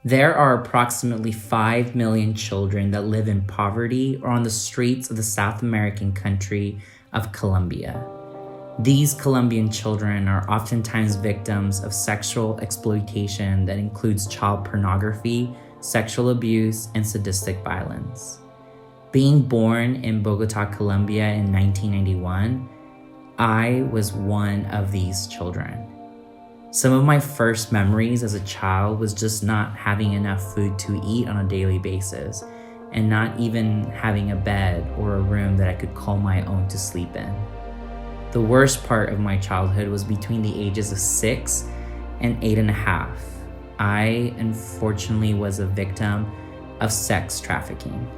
There are approximately 5 million children that live in poverty or on the streets of the South American country of Colombia. These Colombian children are oftentimes victims of sexual exploitation that includes child pornography, sexual abuse, and sadistic violence. Being born in Bogota, Colombia in 1991, I was one of these children. Some of my first memories as a child was just not having enough food to eat on a daily basis and not even having a bed or a room that I could call my own to sleep in. The worst part of my childhood was between the ages of 6 and 8.5. I unfortunately was a victim of sex trafficking.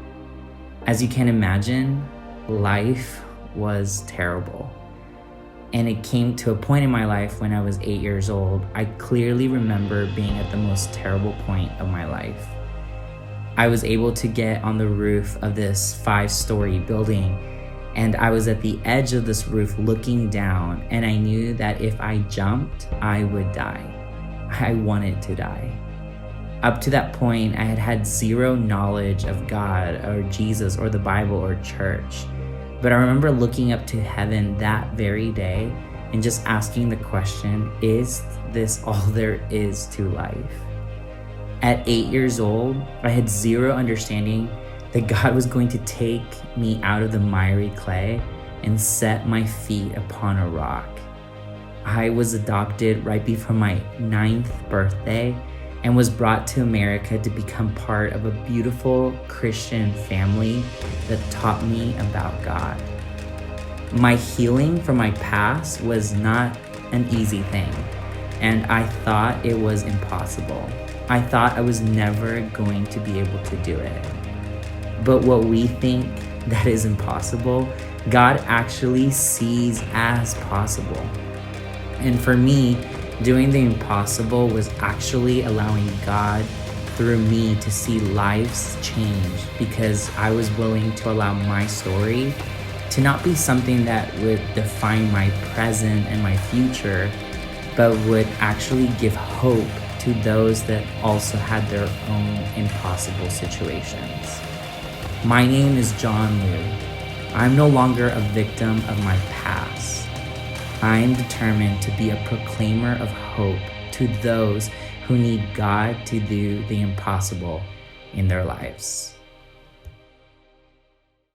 As you can imagine, life was terrible. And it came to a point in my life when I was 8 years old. I clearly remember being at the most terrible point of my life. I was able to get on the roof of this 5-story building, and I was at the edge of this roof looking down, and I knew that if I jumped, I would die. I wanted to die. Up to that point, I had had zero knowledge of God or Jesus or the Bible or church. But I remember looking up to heaven that very day and just asking the question, is this all there is to life? At 8 years old, I had zero understanding that God was going to take me out of the miry clay and set my feet upon a rock. I was adopted right before my 9th birthday and was brought to America to become part of a beautiful Christian family that taught me about God. My healing from my past was not an easy thing, and I thought it was impossible. I thought I was never going to be able to do it. But what we think that is impossible, God actually sees as possible. And for me, doing the impossible was actually allowing God through me to see lives change, because I was willing to allow my story to not be something that would define my present and my future, but would actually give hope to those that also had their own impossible situations. My name is John Liu. I'm no longer a victim of my past. I am determined to be a proclaimer of hope to those who need God to do the impossible in their lives.